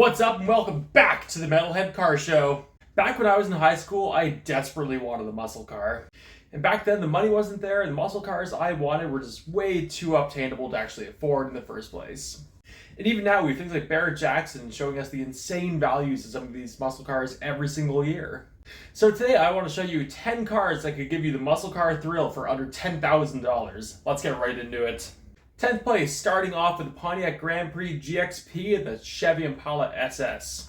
What's up and welcome back to the Metalhead Car Show. Back when I was in high school, I desperately wanted a muscle car. And back then the money wasn't there and the muscle cars I wanted were just way too obtainable to actually afford in the first place. And even now we have things like Barrett-Jackson showing us the insane values of some of these muscle cars every single year. So today I want to show you 10 cars that could give you the muscle car thrill for under $10,000. Let's get right into it. 10th place, starting off with the Pontiac Grand Prix GXP and the Chevy Impala SS.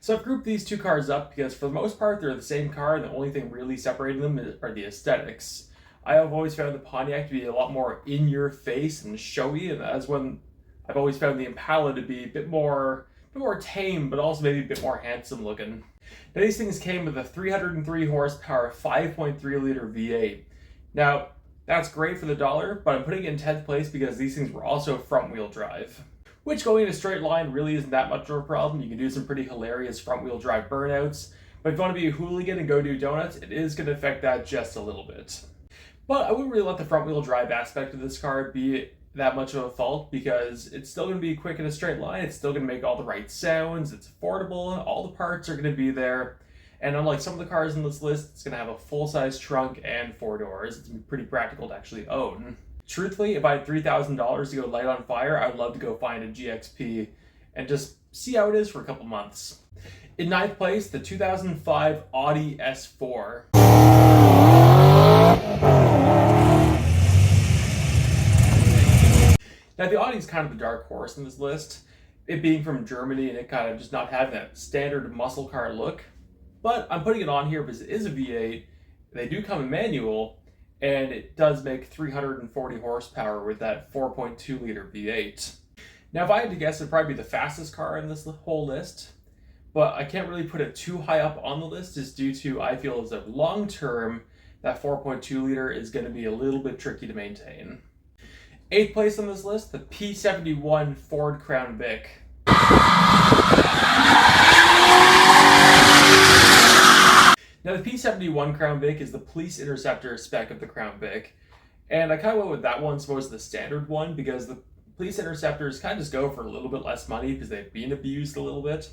So I've grouped these two cars up because for the most part they're the same car and the only thing really separating them are the aesthetics. I have always found the Pontiac to be a lot more in your face and showy, and that's when I've always found the Impala to be a bit more tame, but also maybe a bit more handsome looking. Now these things came with a 303 horsepower 5.3 liter V8. Now that's great for the dollar, but I'm putting it in 10th place because these things were also front wheel drive. Which going in a straight line really isn't that much of a problem. You can do some pretty hilarious front wheel drive burnouts, but if you want to be a hooligan and go do donuts, it is going to affect that just a little bit. But I wouldn't really let the front wheel drive aspect of this car be that much of a fault because it's still going to be quick in a straight line. It's still going to make all the right sounds. It's affordable. All the parts are going to be there. And unlike some of the cars in this list, it's going to have a full-size trunk and 4 doors. It's pretty practical to actually own. Truthfully, if I had $3,000 to go light on fire, I'd love to go find a GXP and just see how it is for a couple months. In 9th place, the 2005 Audi S4. Now the Audi is kind of the dark horse in this list, it being from Germany and it kind of just not having that standard muscle car look. But I'm putting it on here because it is a V8, they do come in manual, and it does make 340 horsepower with that 4.2 liter V8. Now if I had to guess, it'd probably be the fastest car in this whole list, but I can't really put it too high up on the list just due to, I feel as if long term, that 4.2 liter is going to be a little bit tricky to maintain. 8th place on this list, the P71 Ford Crown Vic. Now the P71 Crown Vic is the Police Interceptor spec of the Crown Vic, and I kind of went with that one as opposed to the standard one because the Police Interceptors kind of just go for a little bit less money because they've been abused a little bit.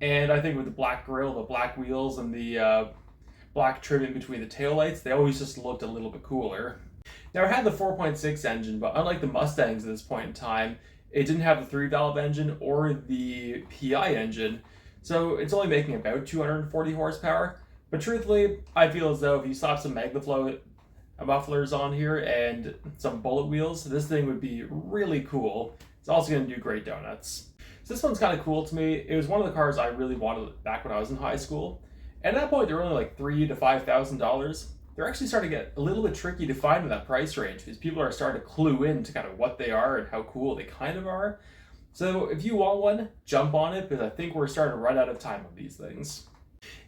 And I think with the black grille, the black wheels, and the black trim in between the taillights, they always just looked a little bit cooler. Now it had the 4.6 engine, but unlike the Mustangs at this point in time, it didn't have the 3-valve engine or the PI engine, so it's only making about 240 horsepower. But truthfully, I feel as though if you slap some MagnaFlow mufflers on here and some bullet wheels, this thing would be really cool. It's also going to do great donuts. So this one's kind of cool to me. It was one of the cars I really wanted back when I was in high school. And at that point, they were only like $3,000 to $5,000. They're actually starting to get a little bit tricky to find in that price range because people are starting to clue in to kind of what they are and how cool they kind of are. So if you want one, jump on it because I think we're starting to run out of time on these things.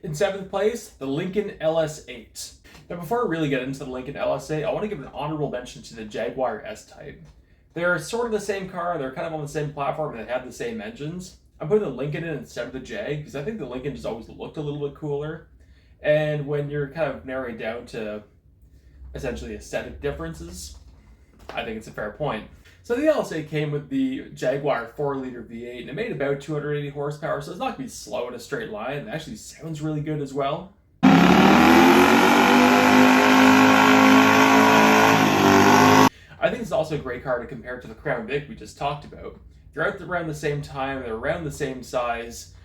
In 7th place, the Lincoln LS8. Now before I really get into the Lincoln LS8, I want to give an honorable mention to the Jaguar S-Type. They're sort of the same car, they're kind of on the same platform, and they have the same engines. I'm putting the Lincoln in instead of the Jag because I think the Lincoln just always looked a little bit cooler. And when you're kind of narrowing down to essentially aesthetic differences, I think it's a fair point. So the LS8 came with the Jaguar 4-liter V8, and it made about 280 horsepower, so it's not going to be slow in a straight line. It actually sounds really good as well. I think it's also a great car to compare to the Crown Vic we just talked about. They're out around the same time, they're around the same size.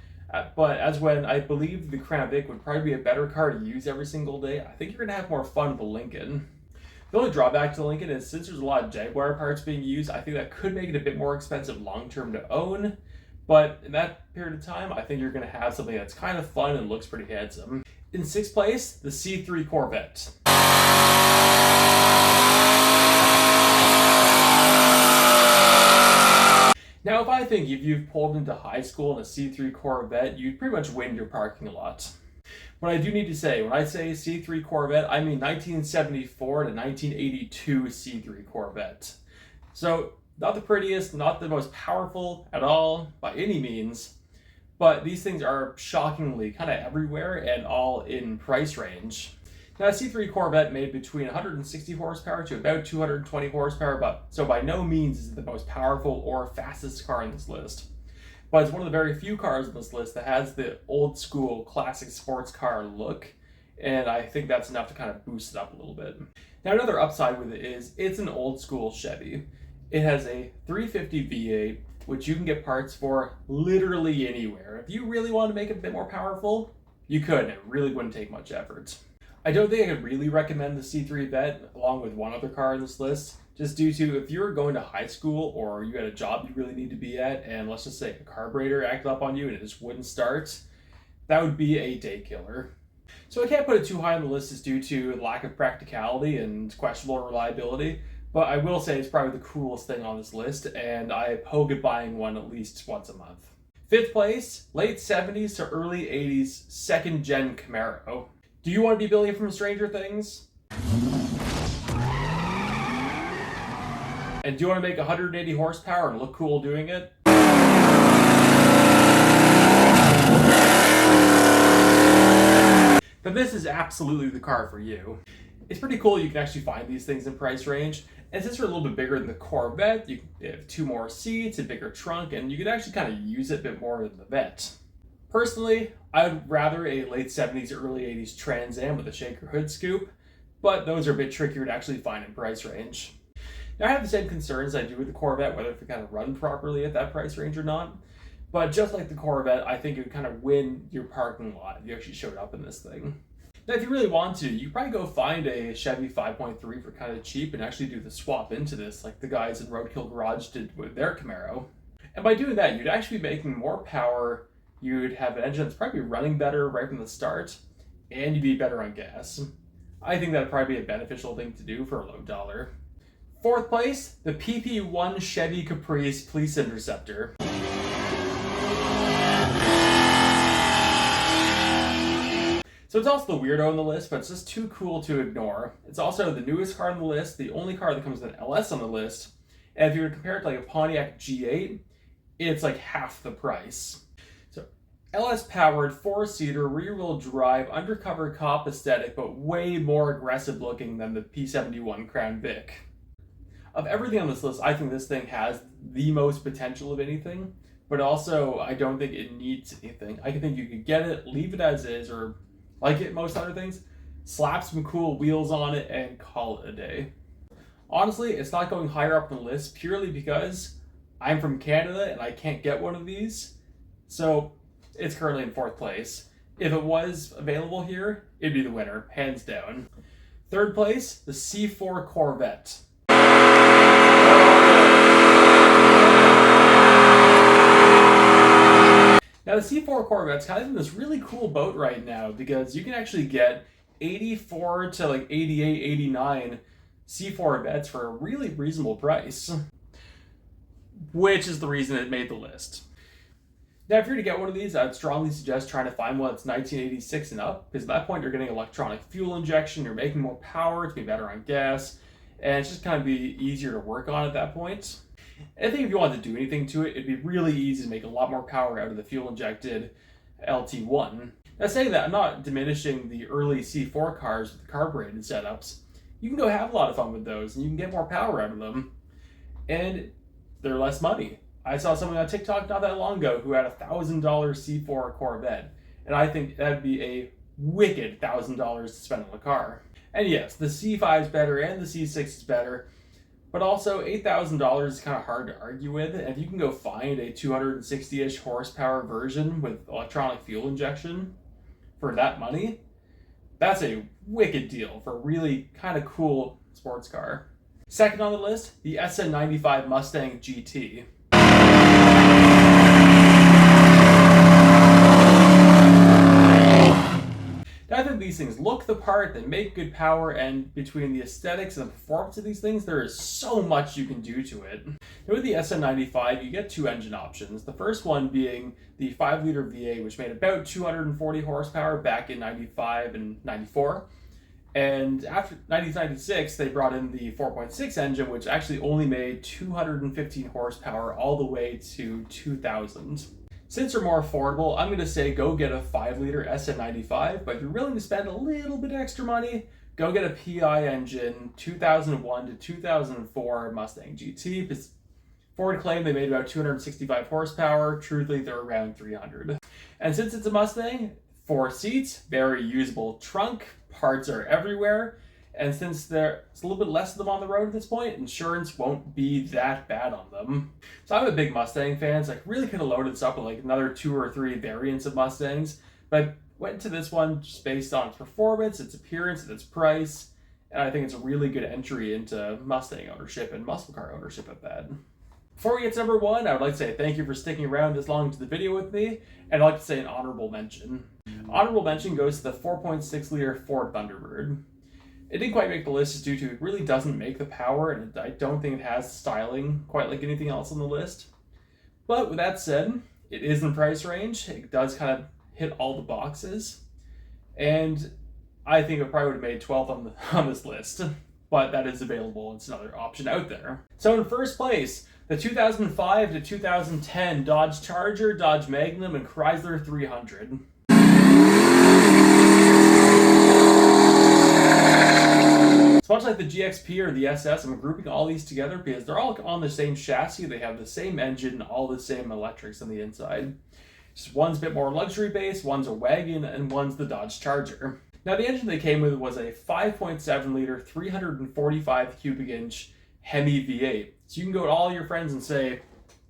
But as when I believe the Crown Vic would probably be a better car to use every single day, I think you're going to have more fun with the Lincoln. The only drawback to the Lincoln is since there's a lot of Jaguar parts being used, I think that could make it a bit more expensive long-term to own. But in that period of time, I think you're going to have something that's kind of fun and looks pretty handsome. In 6th place, the C3 Corvette. Now, if I think if you've pulled into high school in a C3 Corvette, you'd pretty much win your parking lot. But I do need to say, when I say C3 Corvette, I mean 1974 to 1982 C3 Corvette. So, not the prettiest, not the most powerful at all, by any means, but these things are shockingly kind of everywhere and all in price range. Now, a C3 Corvette made between 160 horsepower to about 220 horsepower, but so by no means is it the most powerful or fastest car in this list. But it's one of the very few cars on this list that has the old school classic sports car look, and I think that's enough to kind of boost it up a little bit. Now, another upside with it is it's an old school Chevy. It has a 350 V8, which you can get parts for literally anywhere. If you really want to make it a bit more powerful, you could, and it really wouldn't take much effort. I don't think I could really recommend the C3 Vet along with one other car on this list, just due to if you're going to high school or you had a job you really need to be at, and let's just say a carburetor acted up on you and it just wouldn't start, that would be a day killer. So I can't put it too high on the list just due to lack of practicality and questionable reliability, but I will say it's probably the coolest thing on this list, and I hope at buying one at least once a month. Fifth place, late 70s to early 80s second gen Camaro. Do you want to be Billy from Stranger Things? And do you want to make 180 horsepower and look cool doing it? Then this is absolutely the car for you. It's pretty cool you can actually find these things in price range, and since they're a little bit bigger than the Corvette, you have 2 more seats, a bigger trunk, and you can actually kind of use it a bit more than the Vet. Personally, I'd rather a late 70s, early 80s Trans Am with a shaker hood scoop, but those are a bit trickier to actually find in price range. Now, I have the same concerns I do with the Corvette, whether it can kind of run properly at that price range or not, but just like the Corvette, I think it would kind of win your parking lot if you actually showed up in this thing. Now, if you really want to, you could probably go find a Chevy 5.3 for kind of cheap and actually do the swap into this, like the guys in Roadkill Garage did with their Camaro. And by doing that, you'd actually be making more power, you'd have an engine that's probably running better right from the start, and you'd be better on gas. I think that'd probably be a beneficial thing to do for a low dollar. Fourth place, the PP1 Chevy Caprice Police Interceptor. So it's also the weirdo on the list, but it's just too cool to ignore. It's also the newest car on the list, the only car that comes with an LS on the list, and if you were to compare it to like a Pontiac G8, it's like half the price. So LS powered, 4-seater, rear-wheel drive, undercover cop aesthetic, but way more aggressive looking than the P71 Crown Vic. Of everything on this list, I think this thing has the most potential of anything, but also I don't think it needs anything. I think you could get it, leave it as is, or like it most other things, slap some cool wheels on it and call it a day. Honestly, it's not going higher up on the list purely because I'm from Canada and I can't get one of these, so it's currently in 4th place. If it was available here, it'd be the winner, hands down. 3rd place, the C4 Corvette. Now, the C4 Corvette's kind of in this really cool boat right now because you can actually get 84 to like 88, 89 C4 Vettes for a really reasonable price, which is the reason it made the list. Now, if you're to get one of these, I'd strongly suggest trying to find one that's 1986 and up, because at that point you're getting electronic fuel injection, you're making more power to be better on gas, and it's just kind of be easier to work on at that point. I think if you wanted to do anything to it, it'd be really easy to make a lot more power out of the fuel-injected LT1. Now, saying that, I'm not diminishing the early C4 cars with the carbureted setups. You can go have a lot of fun with those, and you can get more power out of them, and they're less money. I saw someone on TikTok not that long ago who had a $1,000 C4 Corvette, and I think that'd be a wicked $1,000 to spend on a car. And yes, the C5 is better and the C6 is better, but also $8,000 is kind of hard to argue with, and if you can go find a 260-ish horsepower version with electronic fuel injection for that money, that's a wicked deal for a really kind of cool sports car. Second on the list, the SN95 Mustang GT. Now, I think these things look the part, they make good power, and between the aesthetics and the performance of these things, there is so much you can do to it. Now, with the SN95, you get 2 engine options. The first one being the 5-liter V8, which made about 240 horsepower back in 95 and 94. And after 1996, they brought in the 4.6 engine, which actually only made 215 horsepower all the way to 2000. Since they're more affordable, I'm going to say go get a 5-liter SM95, but if you're willing to spend a little bit extra money, go get a PI engine 2001 to 2004 Mustang GT. Because Ford claimed they made about 265 horsepower. Truthfully, they're around 300. And since it's a Mustang, 4 seats, very usable trunk, parts are everywhere. And since there's a little bit less of them on the road at this point, insurance won't be that bad on them. So I'm a big Mustang fan, so I really could have loaded this up with like another 2 or 3 variants of Mustangs. But I went to this one just based on its performance, its appearance, and its price. And I think it's a really good entry into Mustang ownership and muscle car ownership at that. Before we get to number 1, I would like to say thank you for sticking around this long to the video with me, and I'd like to say an honorable mention. Honorable mention goes to the 4.6-liter Ford Thunderbird. It didn't quite make the list due to it really doesn't make the power, and I don't think it has styling quite like anything else on the list. But with that said, it is in the price range. It does kind of hit all the boxes, and I think it probably would have made 12th on this list. But that is available. It's another option out there. So in first place, the 2005 to 2010 Dodge Charger, Dodge Magnum, and Chrysler 300. So much like the GXP or the SS, I'm grouping all these together because they're all on the same chassis. They have the same engine, all the same electrics on the inside. Just one's a bit more luxury based, one's a wagon, and one's the Dodge Charger. Now the engine they came with was a 5.7 liter, 345 cubic inch Hemi V8. So you can go to all your friends and say,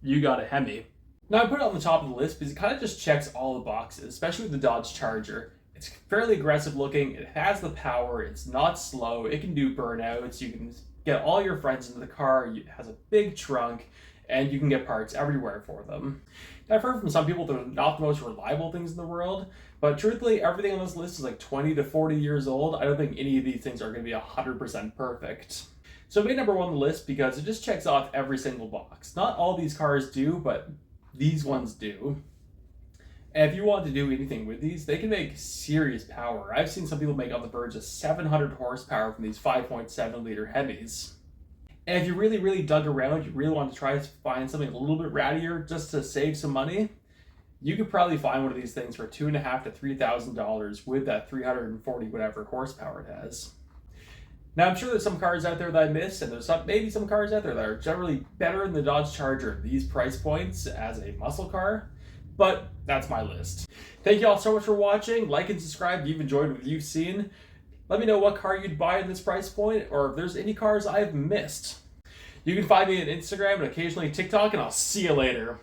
you got a Hemi. Now I put it on the top of the list because it kind of just checks all the boxes, especially with the Dodge Charger. It's fairly aggressive looking, it has the power, it's not slow, it can do burnouts, you can get all your friends into the car, it has a big trunk, and you can get parts everywhere for them. Now, I've heard from some people they're not the most reliable things in the world, but truthfully, everything on this list is like 20 to 40 years old. I don't think any of these things are going to be 100% perfect. So I made number 1 on the list because it just checks off every single box. Not all these cars do, but these ones do. And if you want to do anything with these, they can make serious power. I've seen some people make on the verge of 700 horsepower from these 5.7 liter Hemis. And if you really, really dug around, you really want to try to find something a little bit rattier just to save some money, you could probably find one of these things for $2,500 to $3,000 with that 340 whatever horsepower it has. Now, I'm sure there's some cars out there that I missed, and there's maybe some cars out there that are generally better than the Dodge Charger at these price points as a muscle car. But that's my list. Thank you all so much for watching. Like and subscribe if you've enjoyed what you've seen. Let me know what car you'd buy at this price point, or if there's any cars I've missed. You can find me on Instagram and occasionally TikTok, and I'll see you later.